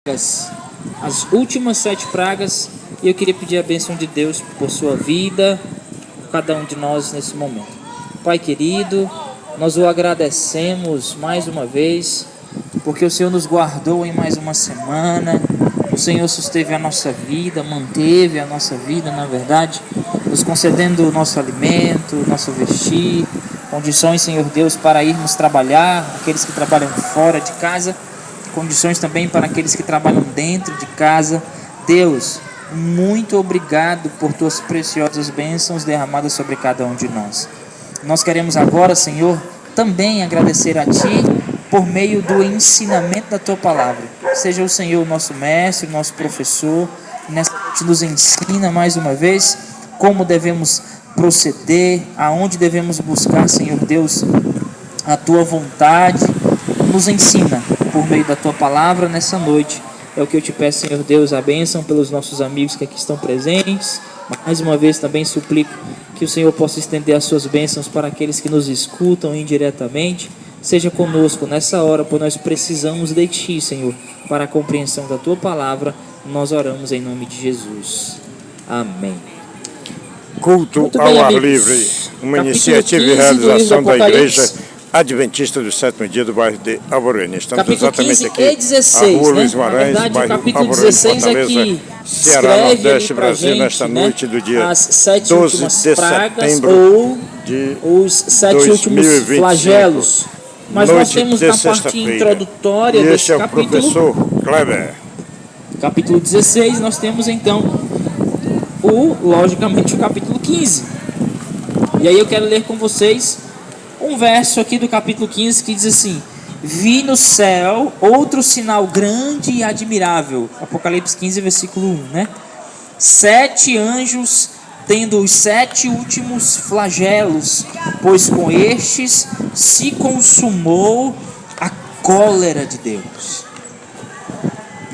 as últimas 7 pragas, e eu queria pedir a bênção de Deus por sua vida, por cada um de nós nesse momento. Pai querido, nós o agradecemos mais uma vez, porque o Senhor nos guardou em mais uma semana, o Senhor susteve a nossa vida, manteve a nossa vida, na verdade, nos concedendo o nosso alimento, o nosso vestir, condições, Senhor Deus, para irmos trabalhar, aqueles que trabalham fora de casa, condições também para aqueles que trabalham dentro de casa. Deus, muito obrigado por tuas preciosas bênçãos derramadas sobre cada um de nós. Nós queremos agora, Senhor, também agradecer a Ti por meio do ensinamento da Tua palavra. Seja o Senhor o nosso mestre, o nosso professor, nessa noite nos ensina mais uma vez como devemos proceder, aonde devemos buscar, Senhor Deus, a Tua vontade. Nos ensina por meio da Tua palavra nessa noite. É o que eu te peço, Senhor Deus, a bênção pelos nossos amigos que aqui estão presentes. Mais uma vez também suplico que o Senhor possa estender as suas bênçãos para aqueles que nos escutam indiretamente. Seja conosco nessa hora, pois nós precisamos de Ti, Senhor, para a compreensão da Tua palavra. Nós oramos em nome de Jesus. Amém. Culto ao ar livre, uma iniciativa e realização da Igreja Adventista do Sétimo Dia do bairro de Alvorene. Estamos capítulo exatamente 15 aqui e 16, na Rua né? Luiz Guimarães, Na verdade, bairro o capítulo Alvorene, 16 Fortaleza, aqui Ceará, Nordeste, Brasil, gente, nesta né, noite do dia as 7 12 últimas de pragas setembro de os 7 últimos 2025, flagelos. Mas nós noite temos de na parte sexta-feira. introdutória E desse este é o capítulo, professor Kleber. capítulo 16, nós temos então logicamente o capítulo 15. E aí eu quero ler com vocês um verso aqui do capítulo 15 que diz assim: vi no céu outro sinal grande e admirável. Apocalipse 15, versículo 1, né? 7 anjos tendo os 7 últimos flagelos, pois com estes se consumou a cólera de Deus.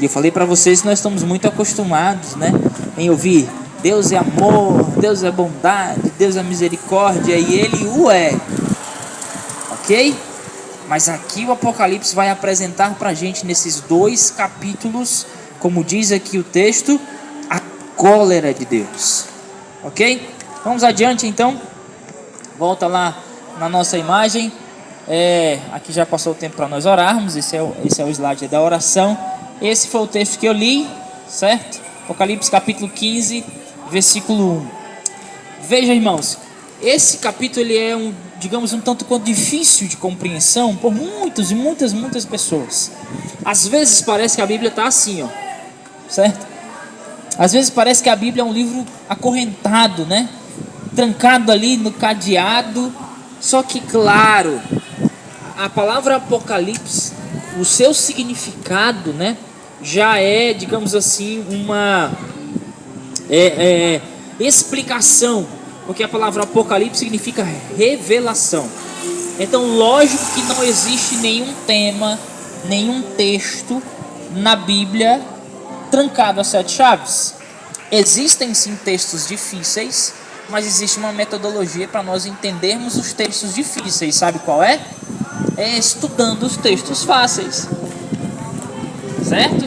E eu falei para vocês que nós estamos muito acostumados, né, em ouvir Deus é amor, Deus é bondade, Deus é misericórdia, e Ele o é. Ok? Mas aqui o Apocalipse vai apresentar para a gente nesses 2 capítulos, como diz aqui o texto, a cólera de Deus. Ok? Vamos adiante então. Volta lá na nossa imagem. Aqui já passou o tempo para nós orarmos. Esse é o slide da oração. Esse foi o texto que eu li, certo? Apocalipse capítulo 15, versículo 1. Veja, irmãos, esse capítulo ele é digamos, um tanto quanto difícil de compreensão por muitas pessoas. Às vezes parece que a Bíblia está assim, ó, certo? Às vezes parece que a Bíblia é um livro acorrentado, né? Trancado ali no cadeado. Só que, claro, a palavra Apocalipse, o seu significado, né, já é, digamos assim, uma explicação. Porque a palavra Apocalipse significa revelação. Então, lógico que não existe nenhum tema, nenhum texto na Bíblia trancado a 7 chaves. Existem sim textos difíceis, mas existe uma metodologia para nós entendermos os textos difíceis. Sabe qual é? É estudando os textos fáceis. Certo?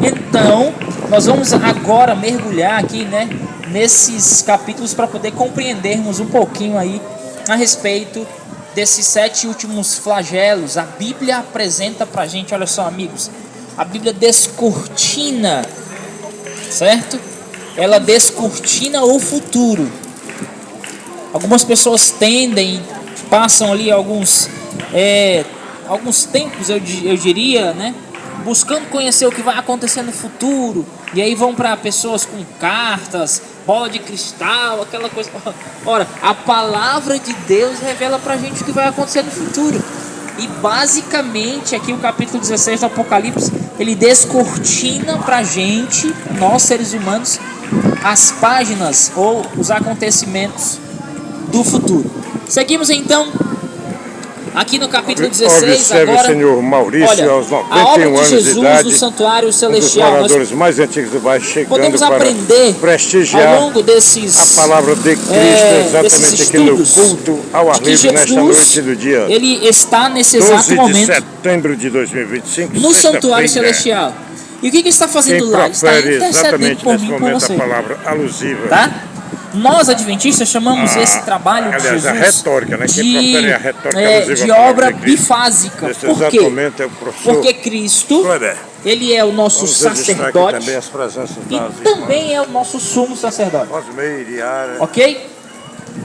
Então, nós vamos agora mergulhar aqui, né, nesses capítulos para poder compreendermos um pouquinho aí a respeito desses 7 últimos flagelos. A Bíblia apresenta para a gente, olha só, amigos, a Bíblia descortina, certo? Ela descortina o futuro. Algumas pessoas passam ali alguns tempos, eu diria, né, buscando conhecer o que vai acontecer no futuro. E aí vão para pessoas com cartas, bola de cristal, aquela coisa. Ora, a palavra de Deus revela para a gente o que vai acontecer no futuro. E basicamente aqui o capítulo 16 do Apocalipse, ele descortina para a gente, nós seres humanos, as páginas ou os acontecimentos do futuro. Seguimos então aqui no capítulo 16, observe agora, o senhor Maurício, olha, aos a obra 91 de anos Jesus de idade, do Santuário um dos Celestial. moradores mais antigos do bairro, chegando Podemos para aprender prestigiar ao longo desses, a palavra de Cristo, exatamente aqui no culto ao ar livre, nesta noite do dia ele está nesse 12 exato de momento setembro de 2025, no Santuário Celestial. E o que está fazendo Quem lá? Ele está profere intercedendo exatamente por nesse mim e por momento você. a palavra alusiva. Tá? Nós, adventistas, chamamos esse trabalho de aliás, Jesus a retórica, né? Quem profere a retórica alusiva de à palavra obra de Cristo. bifásica. Nesse Por exato quê? momento é o professor Porque Cristo, Kleber. ele é o nosso Vamos registrar aqui sacerdote também as presenças e das também é o nosso sumo sacerdote. Osmeir, Yara, Ok?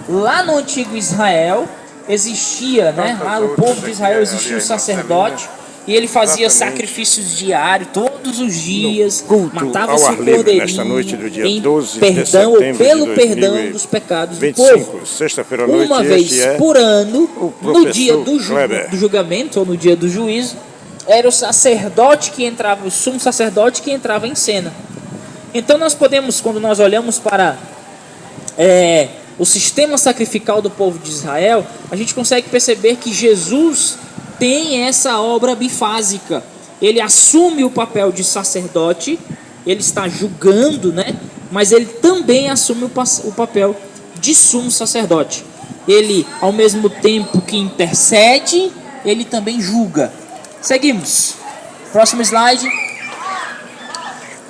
Lá no antigo Israel existia, né? Lá o povo de Israel existia o sacerdote e ele fazia sacrifícios diários todos os dias, matava ao seu ar livre cordeirinho nesta noite do dia em 12 de perdão ou setembro pelo de perdão dos pecados do povo. 2025, sexta-feira à noite. Uma vez Este é por ano, o no dia professor Kleber. do julgamento ou no dia do juízo, era o sacerdote que entrava, o sumo sacerdote que entrava em cena. Então nós podemos, quando nós olhamos para o sistema sacrificial do povo de Israel, a gente consegue perceber que Jesus tem essa obra bifásica. Ele assume o papel de sacerdote, ele está julgando, né? Mas ele também assume o papel de sumo sacerdote. Ele, ao mesmo tempo que intercede, ele também julga. Seguimos. Próximo slide.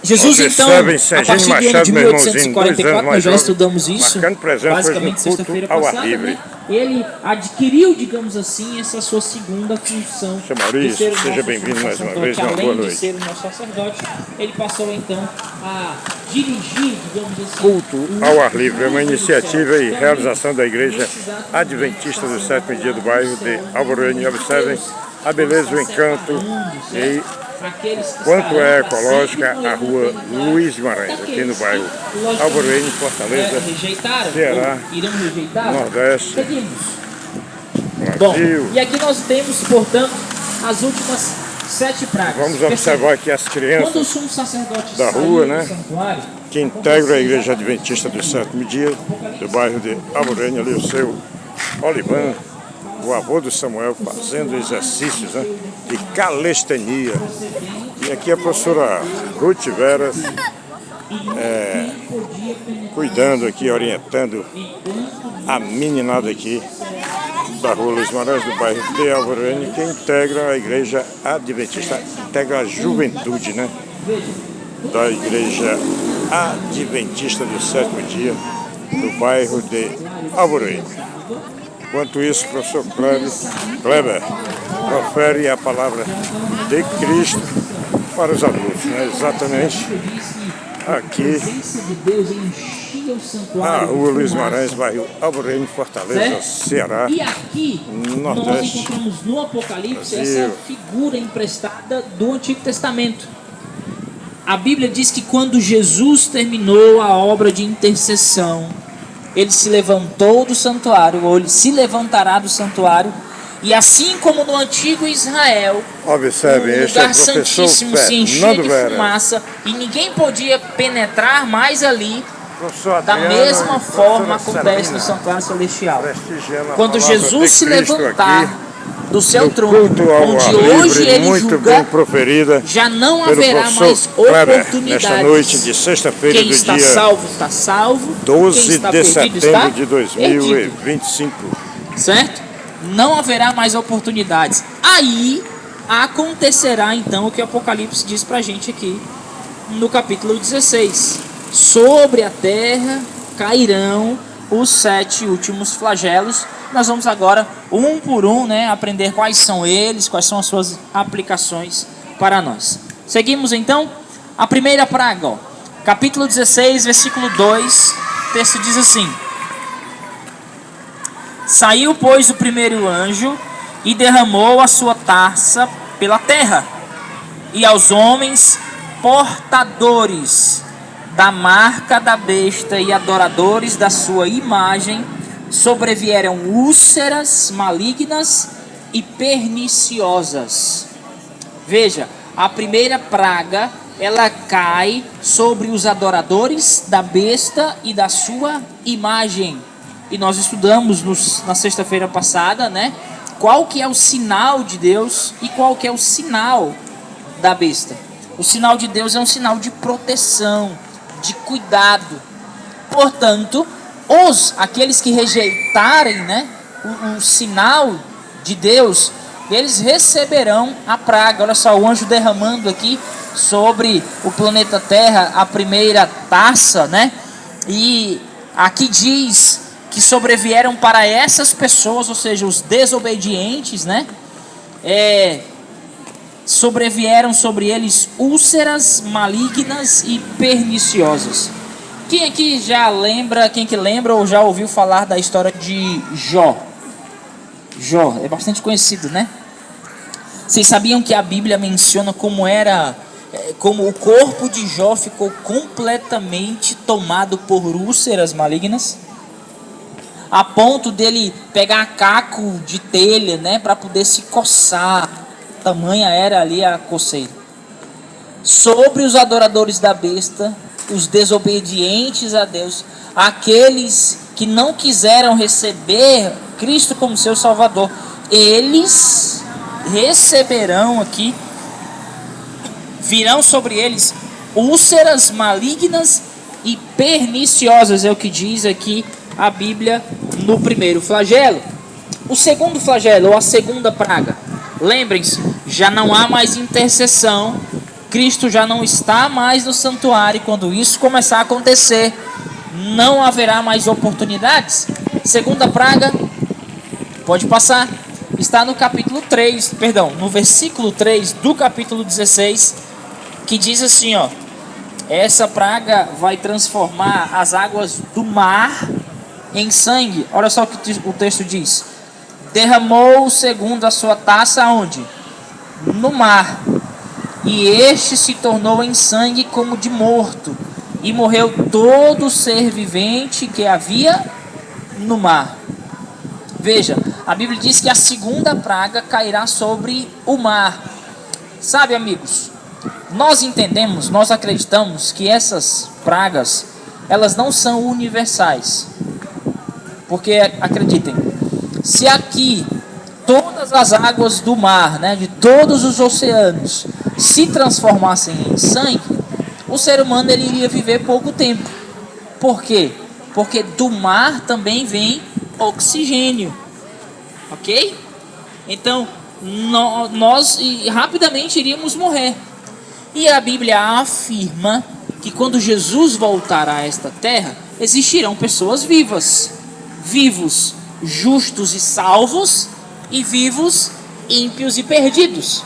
Jesus, então, a partir do ano de 1844, nós já estudamos isso, basicamente sexta-feira passada, né? Ele adquiriu, digamos assim, essa sua segunda função. Maurício, seja bem-vindo mais uma vez, uma boa noite. Além de ser o nosso sacerdote, ele passou então a dirigir, digamos assim, culto ao ar livre, é uma iniciativa e realização da Igreja Adventista do Sétimo Dia do bairro de Alvorene. Observem a beleza, o encanto e quanto é ecológica a rua Luiz Guimarães, aqui no bairro Alvorene, Fortaleza, Ceará, Nordeste, Bom, e aqui nós temos, portanto, as últimas 7 pragas. Vamos observar aqui as crianças da rua, né, que integram a Igreja Adventista do Sétimo Dia do bairro de Alvorene, ali o seu Olivan, o avô do Samuel, fazendo exercícios, né, de calistenia. E aqui a professora Ruth Veras cuidando aqui, orientando a meninada aqui da rua Luiz Guimarães, do bairro de Alvorene, que integra a Igreja Adventista, integra a juventude, né, da Igreja Adventista do Sétimo Dia do bairro de Alvorene. Enquanto isso, o professor Kleber profere a palavra de Cristo para os adultos, né? Exatamente aqui na rua Luiz Guimarães, bairro Alvorene, Fortaleza, Ceará, e aqui Nordeste, nós encontramos no Apocalipse essa figura emprestada do Antigo Testamento. A Bíblia diz que quando Jesus terminou a obra de intercessão, ele se levantou do santuário, ou ele se levantará do santuário, e assim como no antigo Israel, observe, o lugar santíssimo se enchia de fumaça e ninguém podia penetrar mais ali, da mesma forma acontece no santuário celestial. Quando Jesus se levantar do seu trono, onde hoje ele julga, já não haverá mais oportunidades. Nesta noite de sexta-feira do dia salvo, está salvo, 12 de setembro de 2025. Certo? Não haverá mais oportunidades. Aí acontecerá então o que o Apocalipse diz pra gente aqui no capítulo 16. Sobre a terra cairão os 7 últimos flagelos. Nós vamos agora, um por um, né, aprender quais são eles, quais são as suas aplicações para nós. Seguimos então. A primeira praga, ó, capítulo 16, versículo 2, o texto diz assim: Saiu, pois, o primeiro anjo e derramou a sua taça pela terra, e aos homens portadores da marca da besta e adoradores da sua imagem sobrevieram úlceras malignas e perniciosas. Veja, a primeira praga, ela cai sobre os adoradores da besta e da sua imagem. E nós estudamos na sexta-feira passada, né, qual que é o sinal de Deus e qual que é o sinal da besta. O sinal de Deus é um sinal de proteção, de cuidado. Portanto, aqueles que rejeitarem, né, o sinal de Deus, eles receberão a praga. Olha só, o anjo derramando aqui sobre o planeta Terra, a primeira taça, né? E aqui diz que sobrevieram para essas pessoas, ou seja, os desobedientes, né? Sobrevieram sobre eles úlceras malignas e perniciosas. Quem aqui já lembra, quem que lembra ou já ouviu falar da história de Jó? Jó é bastante conhecido, né? Vocês sabiam que a Bíblia menciona como o corpo de Jó ficou completamente tomado por úlceras malignas, a ponto dele pegar caco de telha, né, para poder se coçar. Tamanha era ali a coceira. Sobre os adoradores da besta, os desobedientes a Deus, aqueles que não quiseram receber Cristo como seu Salvador, eles receberão aqui, virão sobre eles úlceras malignas e perniciosas, é o que diz aqui a Bíblia no primeiro flagelo. O segundo flagelo, ou a segunda praga, lembrem-se, já não há mais intercessão, Cristo já não está mais no santuário. Quando isso começar a acontecer, não haverá mais oportunidades. Segunda praga, pode passar, está no capítulo 3, no versículo 3 do capítulo 16, que diz assim, ó: essa praga vai transformar as águas do mar em sangue. Olha só o que o texto diz: derramou segundo a sua taça aonde? No mar, e este se tornou em sangue como de morto, e morreu todo ser vivente que havia no mar. Veja, a Bíblia diz que a segunda praga cairá sobre o mar. Sabe, amigos, nós entendemos, nós acreditamos que essas pragas, elas não são universais. Porque, acreditem, se aqui todas as águas do mar, né, de todos os oceanos, se transformassem em sangue, o ser humano ele iria viver pouco tempo. Por quê? Porque do mar também vem oxigênio, ok? Então nós rapidamente iríamos morrer. E a Bíblia afirma que quando Jesus voltar a esta terra, existirão pessoas vivas, vivos, justos e salvos, e vivos, ímpios e perdidos,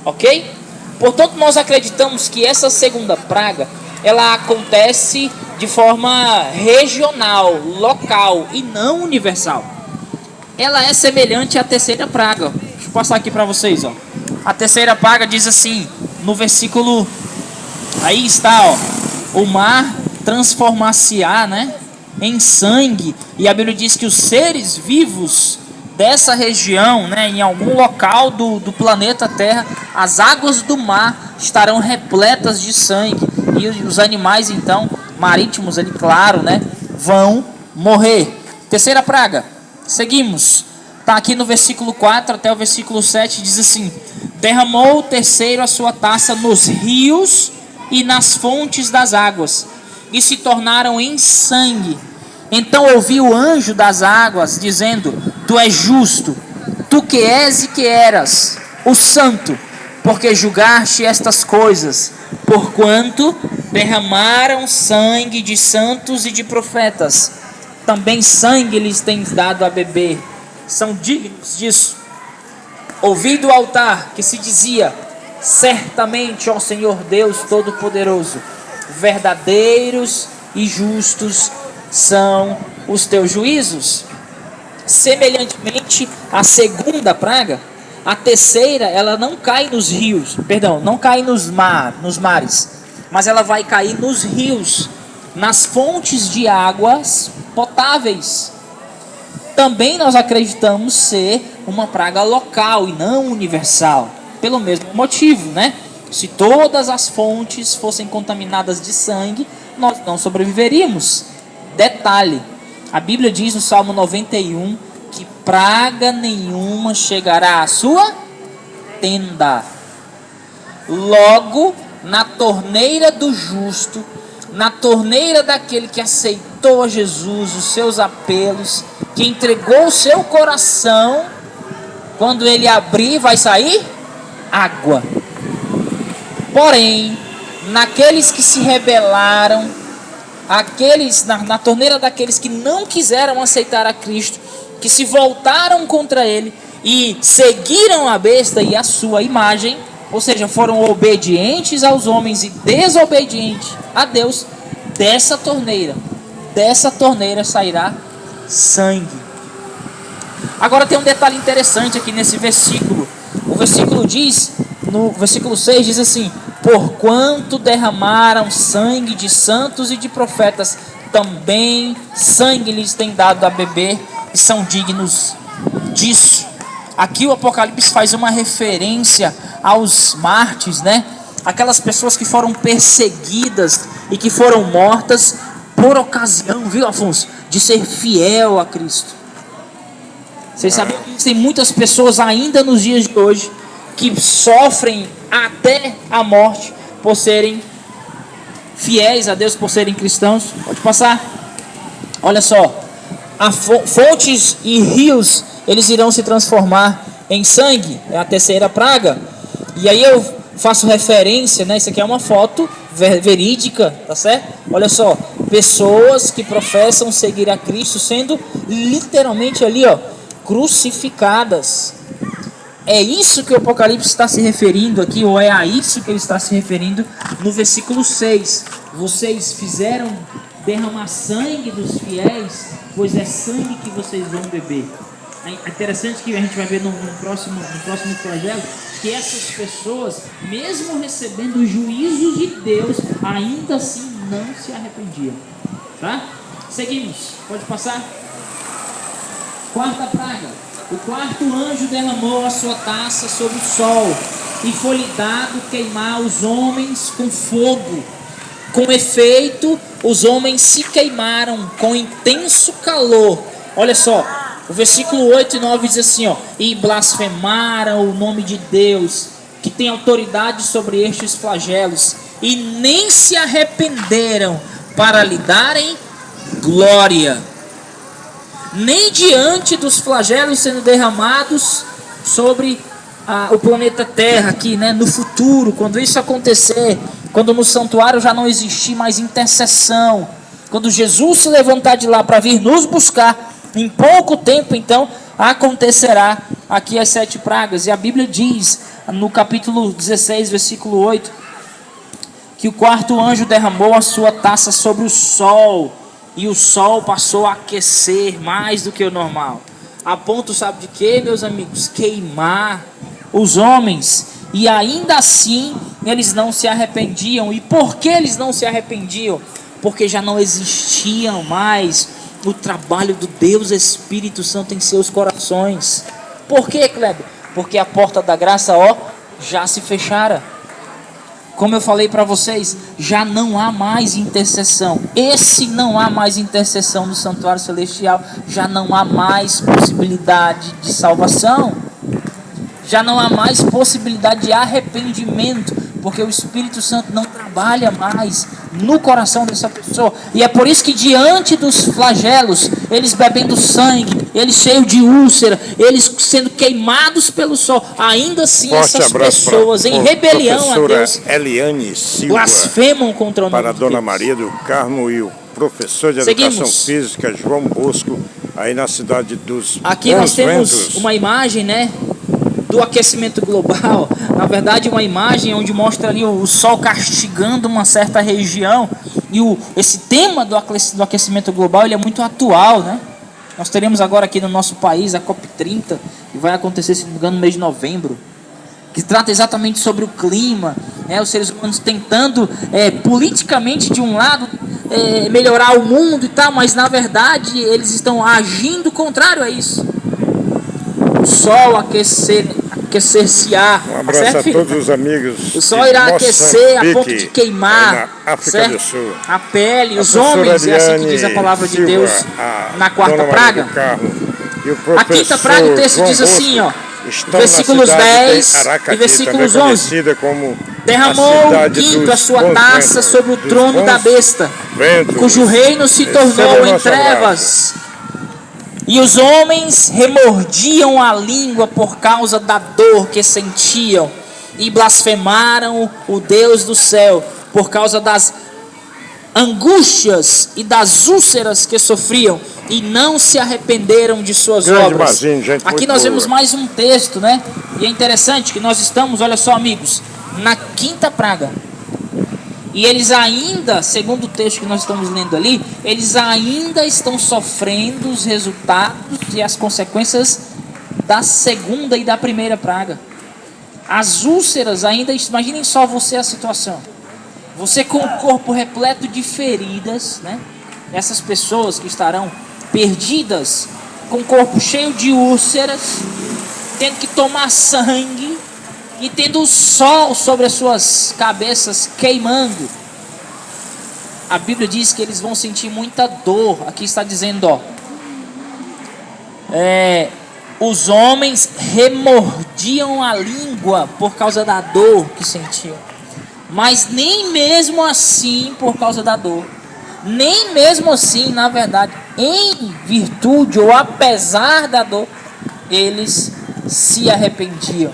ok? Portanto, nós acreditamos que essa segunda praga, ela acontece de forma regional, local e não universal. Ela é semelhante à terceira praga. Deixa eu passar aqui para vocês, ó. A terceira praga diz assim, no versículo, aí está, ó: o mar transformar-se-á, né, em sangue. E a Bíblia diz que os seres vivos dessa região, né, em algum local do planeta Terra, as águas do mar estarão repletas de sangue, e os animais então marítimos ali, claro, né, vão morrer. Terceira praga, seguimos, está aqui no versículo 4 até o versículo 7, diz assim: derramou o terceiro a sua taça nos rios e nas fontes das águas, e se tornaram em sangue. Então ouvi o anjo das águas dizendo: tu és justo, tu que és e que eras o santo, porque julgaste estas coisas, porquanto derramaram sangue de santos e de profetas, também sangue lhes tens dado a beber, são dignos disso. Ouvi do altar que se dizia: certamente, ó Senhor Deus Todo-Poderoso, verdadeiros e justos são os teus juízos. Semelhantemente à segunda praga, a terceira, ela não cai nos rios, não cai nos mares, mas ela vai cair nos rios, nas fontes de águas potáveis. Também nós acreditamos ser uma praga local e não universal, pelo mesmo motivo, né? Se todas as fontes fossem contaminadas de sangue, nós não sobreviveríamos. Detalhe, a Bíblia diz no Salmo 91 que praga nenhuma chegará à sua tenda. Logo, na torneira do justo, na torneira daquele que aceitou a Jesus, os seus apelos, que entregou o seu coração, quando ele abrir, vai sair água. Porém, naqueles que se rebelaram, na torneira daqueles que não quiseram aceitar a Cristo, que se voltaram contra ele e seguiram a besta e a sua imagem, ou seja, foram obedientes aos homens e desobedientes a Deus, dessa torneira sairá sangue. Agora tem um detalhe interessante aqui nesse versículo. O versículo diz, no versículo 6 diz assim: porquanto derramaram sangue de santos e de profetas, também sangue lhes tem dado a beber, e são dignos disso. Aqui o Apocalipse faz uma referência aos mártires, né? Aquelas pessoas que foram perseguidas e que foram mortas por ocasião, viu, Afonso, de ser fiel a Cristo. Vocês sabem que tem muitas pessoas ainda nos dias de hoje que sofrem até a morte por serem fiéis a Deus, por serem cristãos. Pode passar. Olha só, fontes e rios, eles irão se transformar em sangue. É a terceira praga. E aí eu faço referência, né? Isso aqui é uma foto verídica, tá certo? Olha só, pessoas que professam seguir a Cristo sendo literalmente ali, ó, crucificadas. É isso que o Apocalipse está se referindo aqui, ou é a isso que ele está se referindo no versículo 6. Vocês fizeram derramar sangue dos fiéis, pois é sangue que vocês vão beber. É interessante que a gente vai ver no próximo flagelo que essas pessoas, mesmo recebendo o juízo de Deus, ainda assim não se arrependiam. Tá? Seguimos, pode passar. Quarta praga. O quarto anjo derramou a sua taça sobre o sol, e foi-lhe dado queimar os homens com fogo. Com efeito, os homens se queimaram com intenso calor. Olha só, o versículo 8 e 9 diz assim, ó: e blasfemaram o nome de Deus, que tem autoridade sobre estes flagelos, e nem se arrependeram para lhe darem glória, nem diante dos flagelos sendo derramados sobre o planeta Terra aqui, né? No futuro, quando isso acontecer, quando no santuário já não existir mais intercessão, quando Jesus se levantar de lá para vir nos buscar, em pouco tempo então acontecerá aqui as 7 pragas. E a Bíblia diz no capítulo 16, versículo 8, que o quarto anjo derramou a sua taça sobre o sol, e o sol passou a aquecer mais do que o normal, a ponto, sabe de quê, meus amigos? Queimar os homens. E ainda assim eles não se arrependiam. E por que eles não se arrependiam? Porque já não existiam mais o trabalho do Deus Espírito Santo em seus corações. Por que, Kleber? Porque a porta da graça, ó, já se fechara. Como eu falei para vocês, já não há mais intercessão. Esse não há mais intercessão no santuário celestial. Já não há mais possibilidade de salvação. Já não há mais possibilidade de arrependimento, porque o Espírito Santo não trabalha mais no coração dessa pessoa. E é por isso que diante dos flagelos, eles bebendo sangue, eles cheios de úlcera, eles sendo queimados pelo sol, ainda assim forte essas pessoas em rebelião a Deus Eliane Silva, blasfemam contra o nome para a de Dona Deus. Maria do Carmo e o professor de Educação Física João Bosco, aí na cidade dos Aqui nós temos uma imagem, né, do aquecimento global. Na verdade, uma imagem onde mostra ali o sol castigando uma certa região. E esse tema do aquecimento global, ele é muito atual, né? Nós teremos agora aqui no nosso país a COP30, que vai acontecer, se não me engano, no mês de novembro, que trata exatamente sobre o clima, né? Os seres humanos tentando politicamente, de um lado, melhorar o mundo e tal, mas na verdade eles estão agindo contrário a isso. O sol aquecer-se-á. Um abraço a todos os amigos. O sol irá aquecer a ponto de queimar, na África do Sul, a pele, os homens, é assim que diz a palavra de Deus na quarta praga. A quinta praga, o texto diz assim, ó, versículos 10 e versículos 11: derramou o quinto a sua taça sobre o trono da besta, cujo reino se tornou em trevas. E os homens remordiam a língua por causa da dor que sentiam, e blasfemaram o Deus do céu por causa das angústias e das úlceras que sofriam e não se arrependeram de suas Grande obras. Mazinho, gente Aqui muito nós boa. vemos mais um texto, né? E é interessante que nós estamos, olha só, amigos, na quinta praga. E eles ainda, segundo o texto que nós estamos lendo ali, eles ainda estão sofrendo os resultados e as consequências da segunda e da primeira praga. As úlceras ainda, imaginem só você a situação. Você com o corpo repleto de feridas, né? Essas pessoas que estarão perdidas, com o corpo cheio de úlceras, tendo que tomar sangue e tendo o sol sobre as suas cabeças queimando. A Bíblia diz que eles vão sentir muita dor. Aqui está dizendo, ó, os homens remordiam a língua por causa da dor que sentiam. Mas nem mesmo assim, por causa da dor, nem mesmo assim, na verdade, em virtude ou apesar da dor, eles se arrependiam.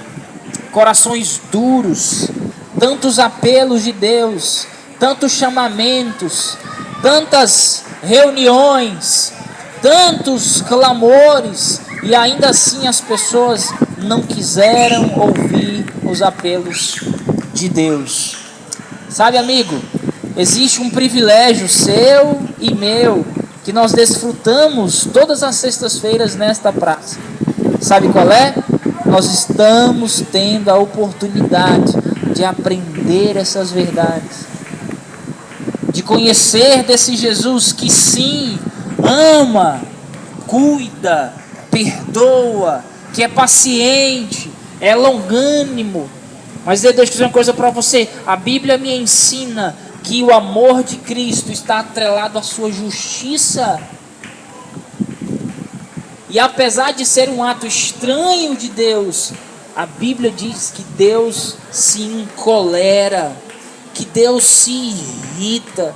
Corações duros, tantos apelos de Deus, tantos chamamentos, tantas reuniões, tantos clamores, e ainda assim as pessoas não quiseram ouvir os apelos de Deus. Sabe, amigo, existe um privilégio seu e meu que nós desfrutamos todas as sextas-feiras nesta praça. Sabe qual é? Nós estamos tendo a oportunidade de aprender essas verdades, de conhecer desse Jesus que sim, ama, cuida, perdoa, que é paciente, é longânimo. Mas deixa eu dizer uma coisa para você. A Bíblia me ensina que o amor de Cristo está atrelado à sua justiça. E apesar de ser um ato estranho de Deus, a Bíblia diz que Deus se encolera, que Deus se irrita,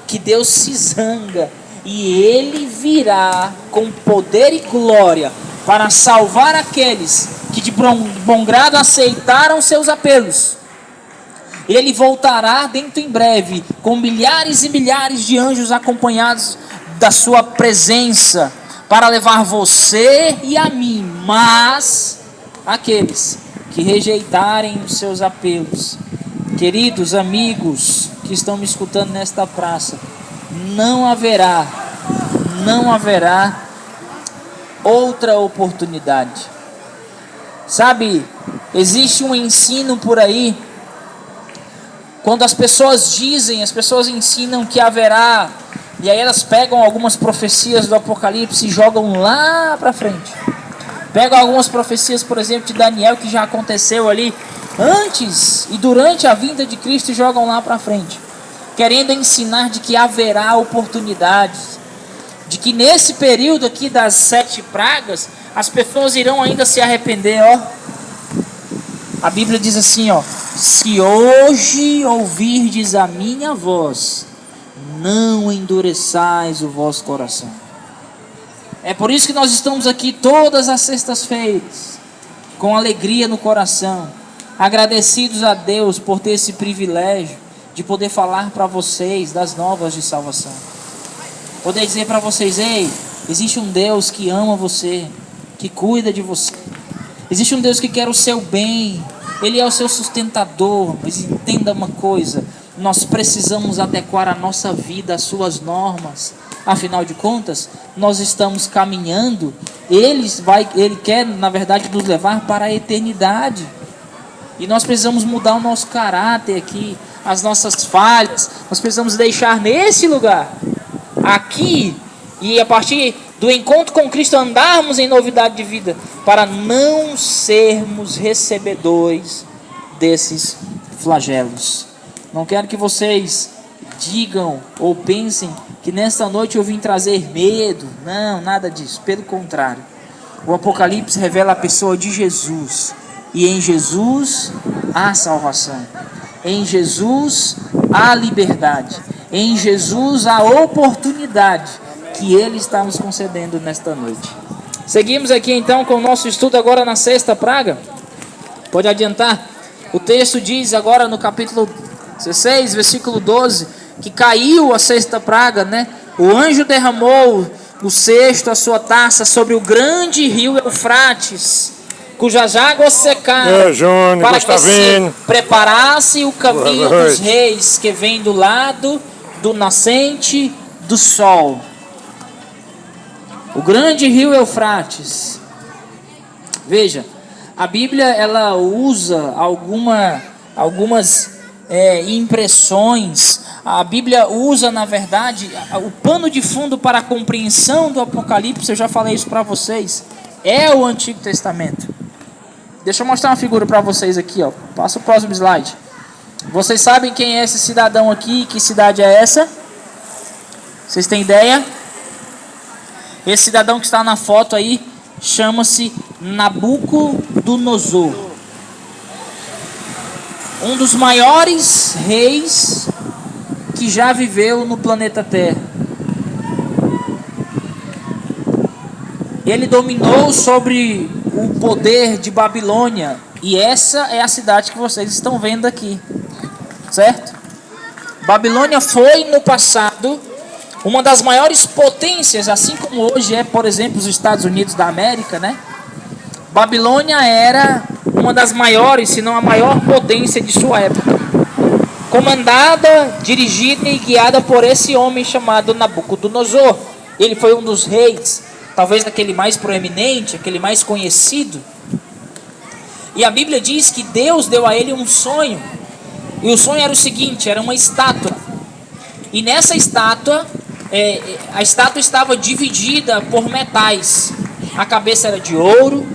que Deus se zanga. E Ele virá com poder e glória para salvar aqueles que de bom grado aceitaram seus apelos. Ele voltará dentro em breve com milhares e milhares de anjos acompanhados da sua presença para levar você e a mim, mas aqueles que rejeitarem os seus apelos. Queridos amigos que estão me escutando nesta praça, não haverá outra oportunidade. Sabe, existe um ensino por aí, quando as pessoas ensinam que haverá, e aí elas pegam algumas profecias do Apocalipse e jogam lá para frente. Pegam algumas profecias, por exemplo, de Daniel, que já aconteceu ali antes e durante a vinda de Cristo, e jogam lá para frente, querendo ensinar de que haverá oportunidades, de que nesse período aqui das 7 pragas, as pessoas irão ainda se arrepender, ó. A Bíblia diz assim, ó: se hoje ouvirdes a minha voz, não endureçais o vosso coração. É por isso que nós estamos aqui todas as sextas-feiras, com alegria no coração, agradecidos a Deus por ter esse privilégio de poder falar para vocês das novas de salvação. Poder dizer para vocês: ei, existe um Deus que ama você, que cuida de você. Existe um Deus que quer o seu bem. Ele é o seu sustentador. Mas entenda uma coisa: nós precisamos adequar a nossa vida às suas normas. Afinal de contas, nós estamos caminhando. Ele quer, na verdade, nos levar para a eternidade. E nós precisamos mudar o nosso caráter aqui, as nossas falhas. Nós precisamos deixar nesse lugar, aqui, e a partir do encontro com Cristo, andarmos em novidade de vida, para não sermos recebedores desses flagelos. Não quero que vocês digam ou pensem que nesta noite eu vim trazer medo. Não, nada disso, pelo contrário. O Apocalipse revela a pessoa de Jesus, e em Jesus há salvação, em Jesus há liberdade, em Jesus há oportunidade que Ele está nos concedendo nesta noite. Seguimos aqui então com o nosso estudo agora na sexta praga. Pode adiantar. O texto diz agora no capítulo 16, versículo 12, que caiu a sexta praga, né? O anjo derramou o sexto, a sua taça, sobre o grande rio Eufrates, cujas águas secaram, Júnior, para que se preparasse o caminho dos reis que vem do lado do nascente do sol. O grande rio Eufrates. Veja, a Bíblia ela usa algumas impressões. A Bíblia usa, na verdade, o pano de fundo para a compreensão do Apocalipse. Eu já falei isso para vocês. É o Antigo Testamento. Deixa eu mostrar uma figura para vocês aqui, ó. Passa o próximo slide. Vocês sabem quem é esse cidadão aqui? Que cidade é essa? Vocês têm ideia? Esse cidadão que está na foto aí chama-se Nabucodonosor. Um dos maiores reis que já viveu no planeta Terra. Ele dominou sobre o poder de Babilônia. E essa é a cidade que vocês estão vendo aqui. Certo? Babilônia foi no passado uma das maiores potências, assim como hoje é, por exemplo, os Estados Unidos da América, né? Babilônia era uma das maiores, se não a maior potência de sua época. Comandada, dirigida e guiada por esse homem chamado Nabucodonosor. Ele foi um dos reis, talvez aquele mais proeminente, aquele mais conhecido. E a Bíblia diz que Deus deu a ele um sonho. E o sonho era o seguinte, era uma estátua. E nessa estátua, a estátua estava dividida por metais. A cabeça era de ouro,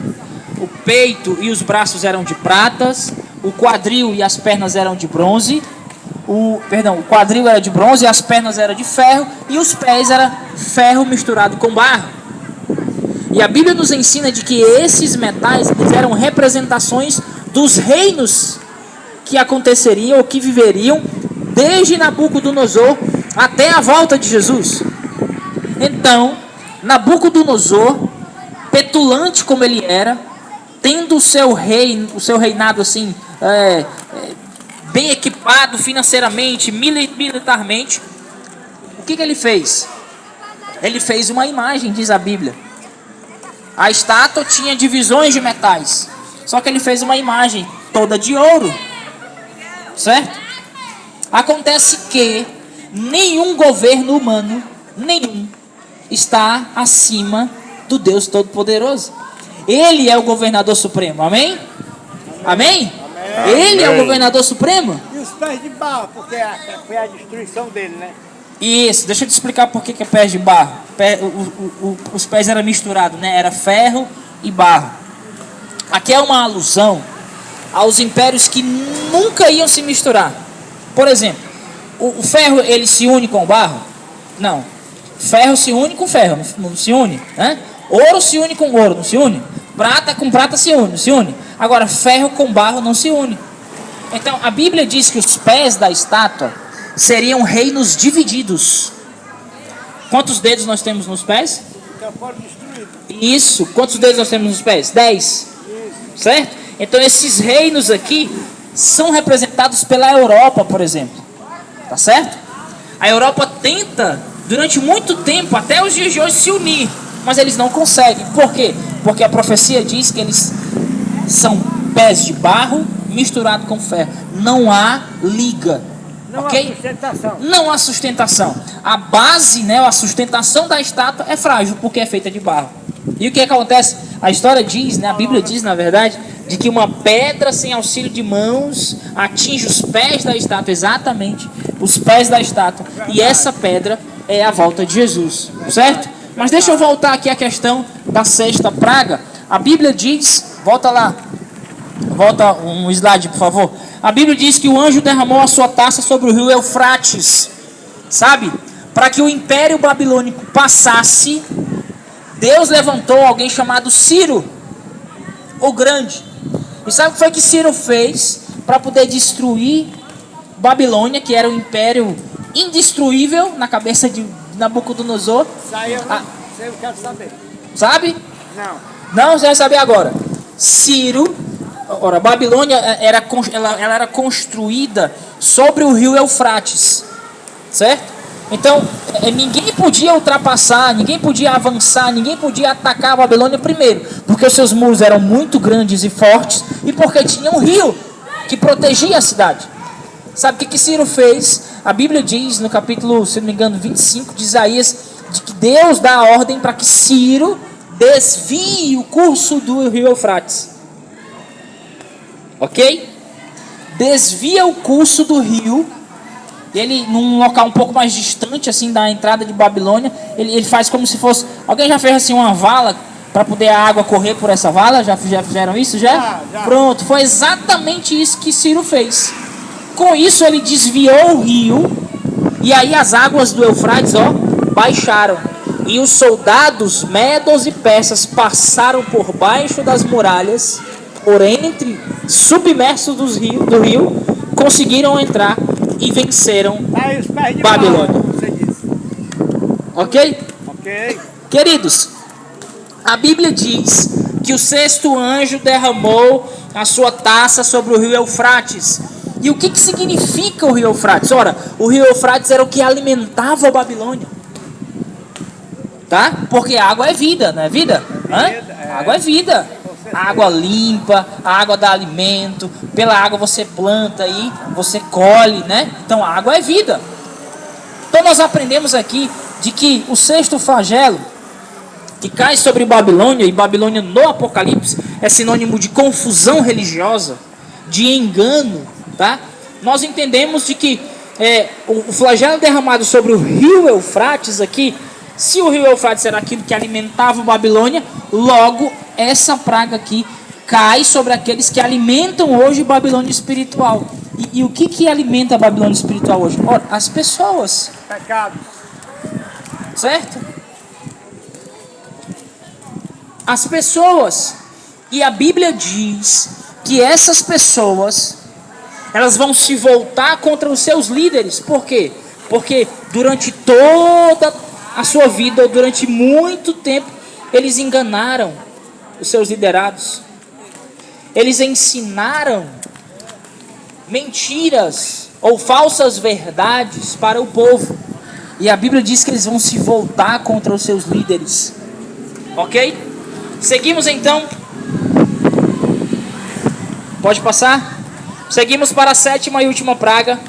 o peito e os braços eram de pratas, o quadril e as pernas eram de bronze. O quadril era de bronze, as pernas eram de ferro e os pés era ferro misturado com barro. E a Bíblia nos ensina de que esses metais eram representações dos reinos que aconteceriam ou que viveriam desde Nabucodonosor até a volta de Jesus. Então, Nabucodonosor, petulante como ele era, tendo o seu reinado assim, bem equipado financeiramente, militarmente, o que ele fez? Ele fez uma imagem, diz a Bíblia. A estátua tinha divisões de metais, só que ele fez uma imagem toda de ouro, certo? Acontece que nenhum governo humano, nenhum, está acima do Deus Todo-Poderoso. Ele é o governador supremo, amém? Amém? Ele é o governador supremo? E os pés de barro, porque foi a destruição dele, né? Isso, deixa eu te explicar por que é pés de barro. Os pés eram misturados, né? Era ferro e barro. Aqui é uma alusão aos impérios que nunca iam se misturar. Por exemplo, o ferro ele se une com o barro? Não. Ferro se une com ferro, não se une, né? Ouro se une com ouro, não se une? Prata com prata se une, não se une? Agora, ferro com barro não se une. Então, a Bíblia diz que os pés da estátua seriam reinos divididos. Quantos dedos nós temos nos pés? Isso. Quantos dedos nós temos nos pés? 10. Certo? Então, esses reinos aqui são representados pela Europa, por exemplo. Tá certo? A Europa tenta, durante muito tempo, até os dias de hoje, se unir. Mas eles não conseguem. Por quê? Porque a profecia diz que eles são pés de barro misturado com ferro. Não há liga. Não okay? há sustentação. Não há sustentação. A base, né, a sustentação da estátua é frágil, porque é feita de barro. E o que acontece? A história diz, né, a Bíblia diz, na verdade, de que uma pedra sem auxílio de mãos atinge os pés da estátua, exatamente, os pés da estátua. E essa pedra é a volta de Jesus, certo? Mas deixa eu voltar aqui à questão da sexta praga. A Bíblia diz, volta lá, volta um slide, por favor. A Bíblia diz que o anjo derramou a sua taça sobre o rio Eufrates, sabe? Para que o império babilônico passasse, Deus levantou alguém chamado Ciro, o Grande. E sabe o que foi que Ciro fez para poder destruir Babilônia, que era um império indestruível na cabeça de Nabucodonosor? Eu quero saber. Sabe? Não. Não, você vai saber agora. Ciro, Ora, a Babilônia ela era construída sobre o rio Eufrates, certo? Então, ninguém podia ultrapassar, ninguém podia avançar, ninguém podia atacar a Babilônia primeiro, porque os seus muros eram muito grandes e fortes e porque tinha um rio que protegia a cidade. Sabe o que Ciro fez? A Bíblia diz no capítulo, se não me engano, 25 de Isaías, de que Deus dá a ordem para que Ciro desvie o curso do rio Eufrates. Ok? Desvia o curso do rio. Ele, num local um pouco mais distante assim da entrada de Babilônia, ele faz como se fosse... Alguém já fez assim uma vala para poder a água correr por essa vala? Já fizeram isso? Já? Pronto, foi exatamente isso que Ciro fez. Com isso ele desviou o rio, e aí as águas do Eufrates, baixaram. E os soldados medos e persas passaram por baixo das muralhas, por entre, submersos do rio, conseguiram entrar e venceram Babilônia. Ok? Ok. Queridos, a Bíblia diz que o sexto anjo derramou a sua taça sobre o rio Eufrates. E o que significa o rio Eufrates? Ora, o rio Eufrates era o que alimentava a Babilônia. Tá? Porque a água é vida, não é vida? A água é vida. A água limpa, a água dá alimento. Pela água você planta e você colhe, né? Então a água é vida. Então nós aprendemos aqui de que o sexto flagelo que cai sobre Babilônia, e Babilônia no Apocalipse é sinônimo de confusão religiosa, de engano, tá? Nós entendemos de que o flagelo derramado sobre o rio Eufrates aqui, se o rio Eufrates era aquilo que alimentava a Babilônia, logo essa praga aqui cai sobre aqueles que alimentam hoje Babilônia espiritual. E o que alimenta a Babilônia espiritual hoje? Ora, as pessoas. Pecados. Certo? As pessoas. E a Bíblia diz que essas pessoas, elas vão se voltar contra os seus líderes. Por quê? Porque durante toda a sua vida, ou durante muito tempo, eles enganaram os seus liderados. Eles ensinaram mentiras ou falsas verdades para o povo. E a Bíblia diz que eles vão se voltar contra os seus líderes. Ok? Seguimos então. Pode passar? Seguimos para a sétima e última praga.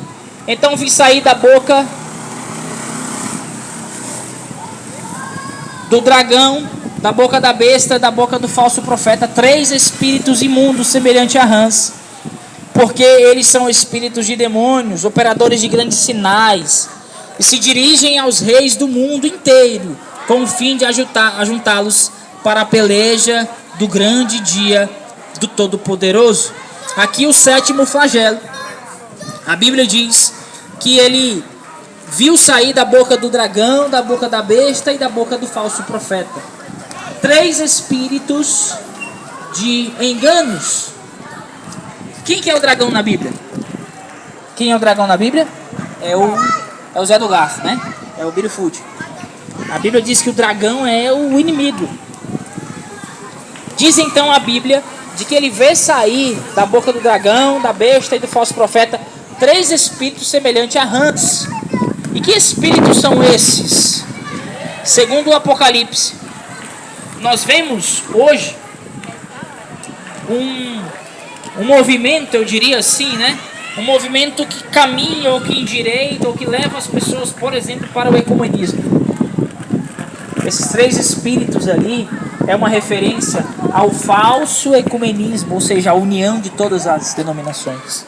Então vi sair da boca do dragão, da boca da besta, da boca do falso profeta, 3 espíritos imundos semelhantes a rãs, porque eles são espíritos de demônios, operadores de grandes sinais, e se dirigem aos reis do mundo inteiro, com o fim de ajuntá-los para a peleja do grande dia do Todo-Poderoso. Aqui o sétimo flagelo. A Bíblia diz que ele viu sair da boca do dragão, da boca da besta e da boca do falso profeta 3 espíritos de enganos. Quem que é o dragão na Bíblia? Quem é o dragão na Bíblia? É o Zé do Garfo, né? É o Billy Food. A Bíblia diz que o dragão é o inimigo. Diz então a Bíblia de que ele vê sair da boca do dragão, da besta e do falso profeta 3 espíritos semelhantes a rãs. E que espíritos são esses? Segundo o Apocalipse, nós vemos hoje um movimento, eu diria assim, né? Um movimento que caminha ou que endireita ou que leva as pessoas, por exemplo, para o ecumenismo. Esses 3 espíritos ali é uma referência ao falso ecumenismo, ou seja, a união de todas as denominações.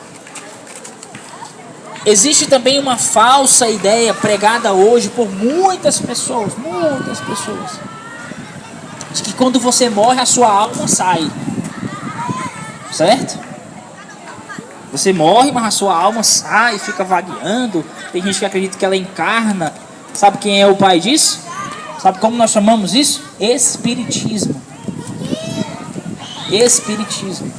Existe também uma falsa ideia pregada hoje por muitas pessoas, de que quando você morre a sua alma sai, certo? Você morre, mas a sua alma sai, fica vagueando. Tem gente que acredita que ela encarna. Sabe quem é o pai disso? Sabe como nós chamamos isso? Espiritismo. Espiritismo.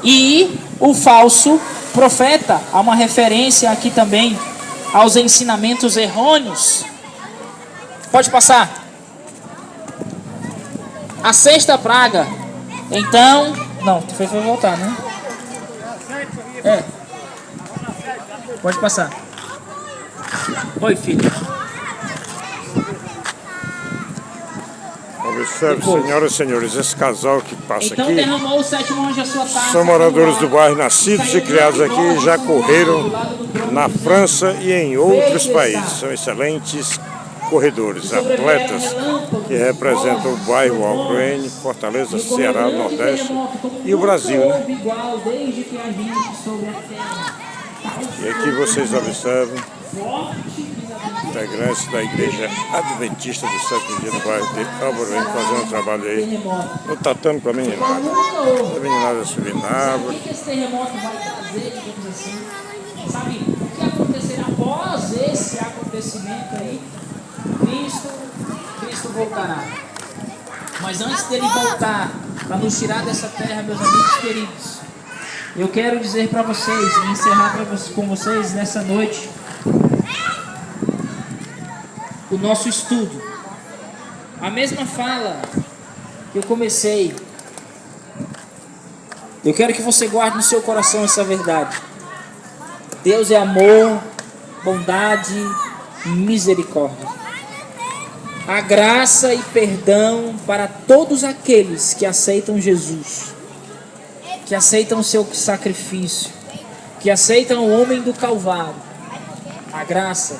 E o falso profeta, há uma referência aqui também aos ensinamentos errôneos. Pode passar. A sexta praga, então, Não, tu foi voltar, né? É. Pode passar. Oi, filho. Observe, senhoras e senhores, esse casal que passa Então aqui derramou o sétimo anjo a sua taça. são moradores do bairro, nascidos e criados aqui, e já correram na França e em outros países. São excelentes corredores, atletas que representam o bairro Alcroene, Fortaleza, Ceará, Nordeste e o Brasil, né? E aqui vocês observam integrantes da Igreja Adventista do Sétimo Dia do bairro de Alvorene fazendo um trabalho aí no tatame com a meninada. A meninada subindo na árvore. O que esse terremoto vai trazer, digamos assim? Sabe, o que acontecerá após esse acontecimento aí? Cristo voltará. Mas antes dele voltar, para nos tirar dessa terra, meus amigos queridos, eu quero dizer para vocês, e encerrar com vocês nessa noite, o nosso estudo. A mesma fala que eu comecei. Eu quero que você guarde no seu coração essa verdade. Deus é amor, bondade e misericórdia. A graça e perdão para todos aqueles que aceitam Jesus, que aceitam o seu sacrifício, que aceitam o homem do Calvário. A graça,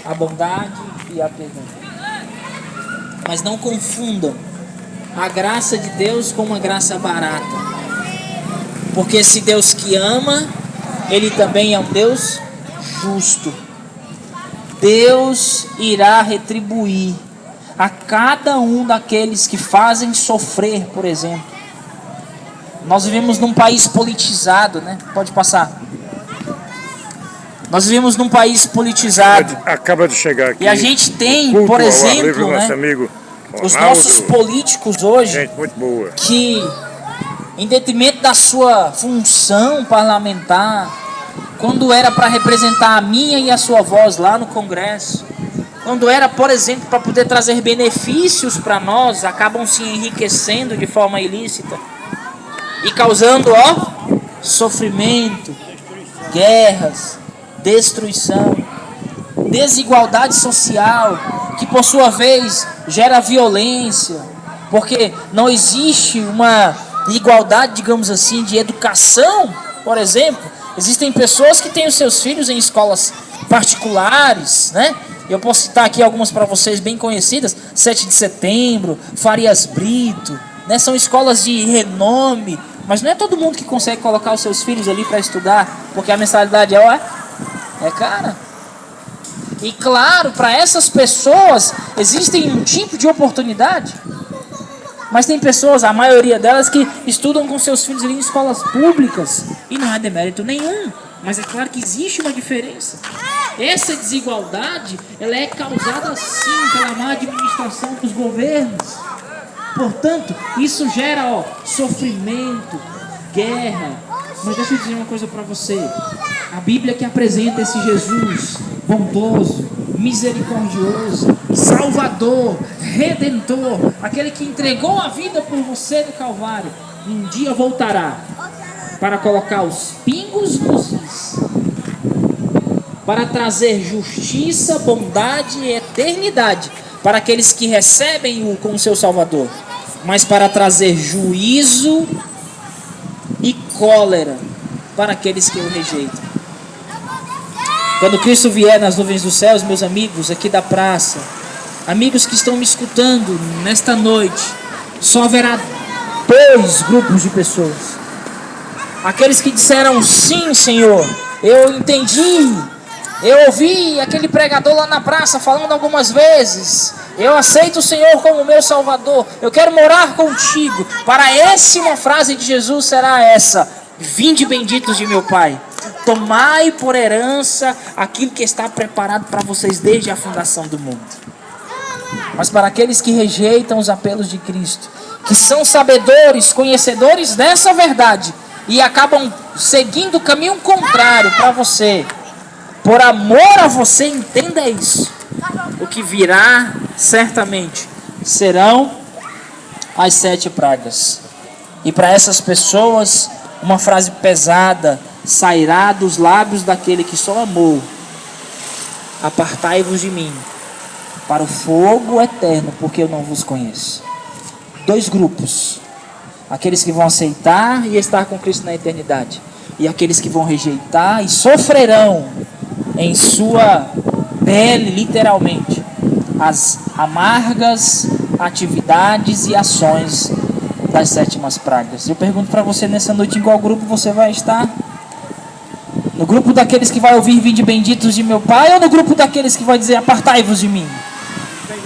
a bondade e a perdão. Mas não confundam a graça de Deus com uma graça barata. Porque esse Deus que ama, Ele também é um Deus justo. Deus irá retribuir a cada um daqueles que fazem sofrer, por exemplo. Nós vivemos num país politizado, né? Pode passar. Nós vivemos num país politizado. Acaba de chegar aqui. E a gente tem, por exemplo, né, nosso amigo Ronaldo, os nossos políticos hoje, gente muito boa, que em detrimento da sua função parlamentar, quando era para representar a minha e a sua voz lá no Congresso, quando era, por exemplo, para poder trazer benefícios para nós, acabam se enriquecendo de forma ilícita e causando, sofrimento, guerras, destruição, desigualdade social, que por sua vez gera violência, porque não existe uma igualdade, digamos assim, de educação. Por exemplo, existem pessoas que têm os seus filhos em escolas particulares, né? Eu posso citar aqui algumas para vocês bem conhecidas: 7 de Setembro, Farias Brito, né? São escolas de renome, mas não é todo mundo que consegue colocar os seus filhos ali para estudar, porque a mensalidade é cara. E claro, para essas pessoas existem um tipo de oportunidade, mas tem pessoas, a maioria delas, que estudam com seus filhos ali em escolas públicas, e não há demérito nenhum, mas é claro que existe uma diferença. Essa desigualdade, ela é causada sim pela má administração dos governos. Portanto, isso gera sofrimento, guerra. Mas deixa eu dizer uma coisa para você. A Bíblia que apresenta esse Jesus bondoso, misericordioso, salvador, redentor, aquele que entregou a vida por você no Calvário, um dia voltará para colocar os pingos nos is, para trazer justiça, bondade e eternidade para aqueles que recebem-o como seu Salvador, mas para trazer juízo e cólera para aqueles que o rejeitam. Quando Cristo vier nas nuvens dos céus, meus amigos aqui da praça, amigos que estão me escutando nesta noite, só haverá dois grupos de pessoas: aqueles que disseram sim, Senhor, eu entendi, eu ouvi aquele pregador lá na praça falando algumas vezes, eu aceito o Senhor como meu Salvador, eu quero morar contigo. Para esse, uma frase de Jesus será essa: vinde benditos de meu Pai, tomai por herança aquilo que está preparado para vocês desde a fundação do mundo. Mas para aqueles que rejeitam os apelos de Cristo, que são sabedores, conhecedores dessa verdade, e acabam seguindo o caminho contrário para você, por amor a você, entenda isso: o que virá certamente serão as 7 pragas. E para essas pessoas, uma frase pesada sairá dos lábios daquele que só amou: apartai-vos de mim para o fogo eterno, porque eu não vos conheço. Dois grupos: aqueles que vão aceitar e estar com Cristo na eternidade, e aqueles que vão rejeitar e sofrerão em sua pele, literalmente, as amargas atividades e ações das sétimas pragas. Eu pergunto para você nessa noite, em qual grupo você vai estar? No grupo daqueles que vai ouvir: vinde benditos de meu Pai, ou no grupo daqueles que vai dizer: apartai-vos de mim?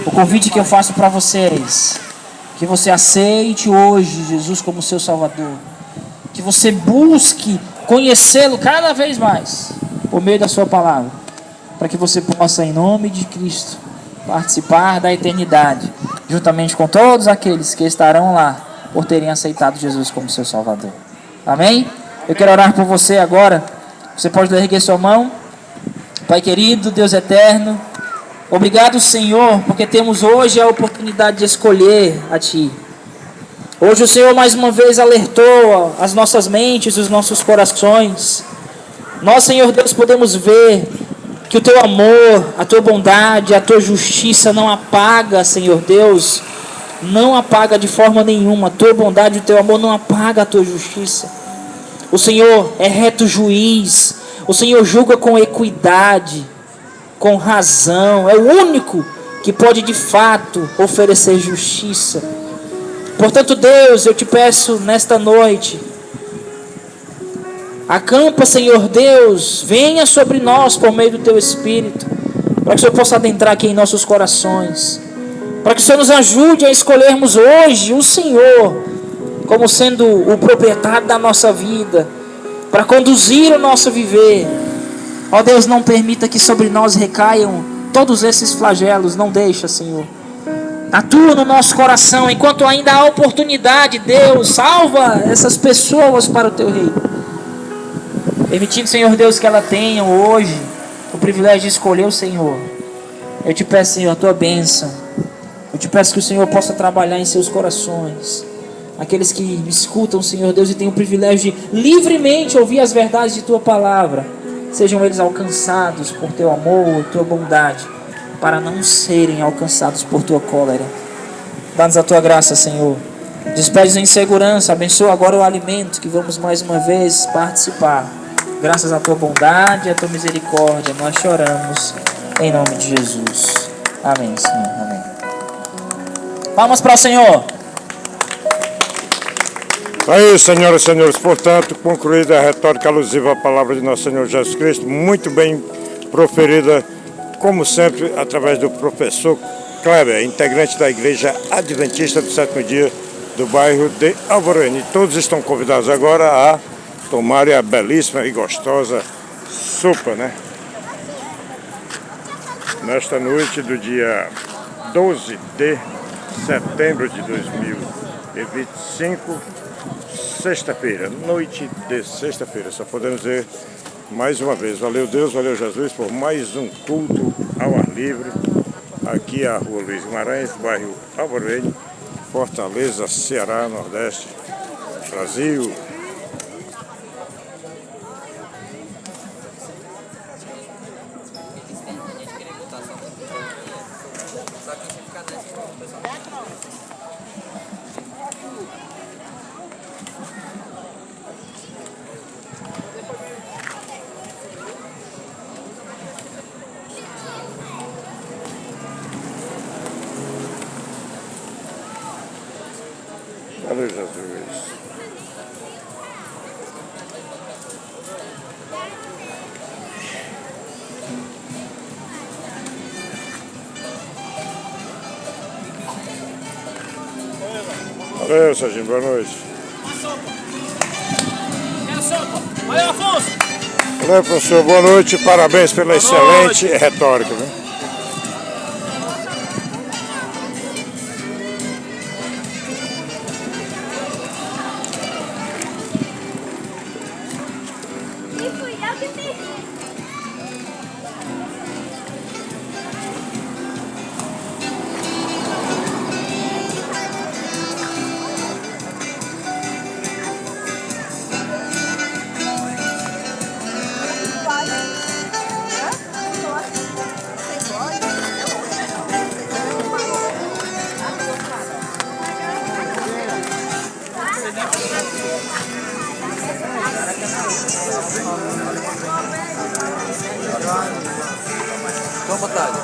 O convite que eu faço para vocês: que você aceite hoje Jesus como seu Salvador, que você busque conhecê-lo cada vez mais por meio da sua palavra, para que você possa, em nome de Cristo, participar da eternidade, juntamente com todos aqueles que estarão lá por terem aceitado Jesus como seu Salvador. Amém? Eu quero orar por você agora. Você pode erguer sua mão. Pai querido, Deus eterno, obrigado, Senhor, porque temos hoje a oportunidade de escolher a Ti. Hoje o Senhor mais uma vez alertou as nossas mentes, os nossos corações. Nós, Senhor Deus, podemos ver que o Teu amor, a Tua bondade, a Tua justiça não apaga, Senhor Deus, não apaga de forma nenhuma. A Tua bondade e o Teu amor não apaga a Tua justiça. O Senhor é reto juiz. O Senhor julga com equidade, com razão. É o único que pode de fato oferecer justiça. Portanto, Deus, eu te peço nesta noite, acampa, Senhor Deus, venha sobre nós por meio do Teu Espírito, para que o Senhor possa adentrar aqui em nossos corações, para que o Senhor nos ajude a escolhermos hoje o Senhor como sendo o proprietário da nossa vida, para conduzir o nosso viver. Ó Deus, não permita que sobre nós recaiam todos esses flagelos, não deixa, Senhor. Atua no nosso coração enquanto ainda há oportunidade. Deus, salva essas pessoas para o Teu reino, permitindo, Senhor Deus, que elas tenham hoje o privilégio de escolher o Senhor. Eu te peço, Senhor, a Tua bênção. Eu te peço que o Senhor possa trabalhar em seus corações. Aqueles que me escutam, Senhor Deus, e têm o privilégio de livremente ouvir as verdades de Tua palavra, sejam eles alcançados por Teu amor, Tua bondade, para não serem alcançados por Tua cólera. Dá-nos a Tua graça, Senhor. Despede-nos em segurança. Abençoa agora o alimento que vamos mais uma vez participar. Graças à Tua bondade e à Tua misericórdia, nós choramos em nome de Jesus. Amém, Senhor. Amém. Palmas para o Senhor. Aí, senhoras e senhores, portanto, concluída a retórica alusiva à palavra de nosso Senhor Jesus Cristo, muito bem proferida, como sempre, através do professor Kleber, integrante da Igreja Adventista do Sétimo Dia do bairro de Alvorene. Todos estão convidados agora a tomarem a belíssima e gostosa sopa, né? Nesta noite do dia 12 de setembro de 2025, sexta-feira, noite de sexta-feira. Só podemos dizer mais uma vez, valeu Deus, valeu Jesus por mais um culto ao ar livre, aqui a Rua Luiz Guimarães, bairro Alvorene, Fortaleza, Ceará, Nordeste, Brasil. Valeu, Jesus. Valeu, Serginho, boa noite. Valeu, Afonso. Valeu, professor, boa noite, parabéns pela excelente retórica, né? vontade.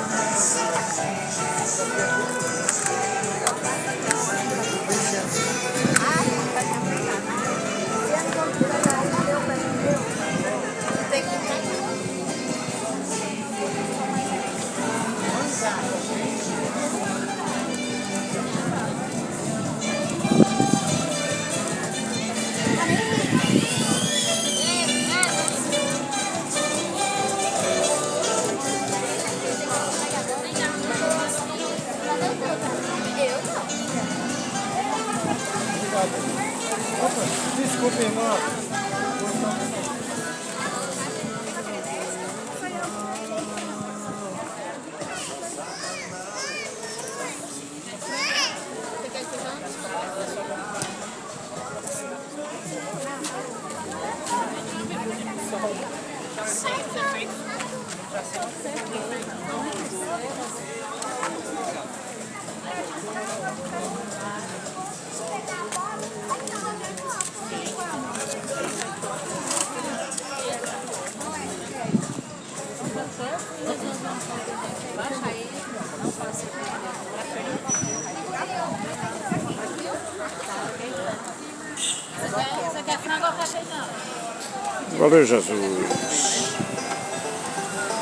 Desculpa, irmão. Valeu, Jesus.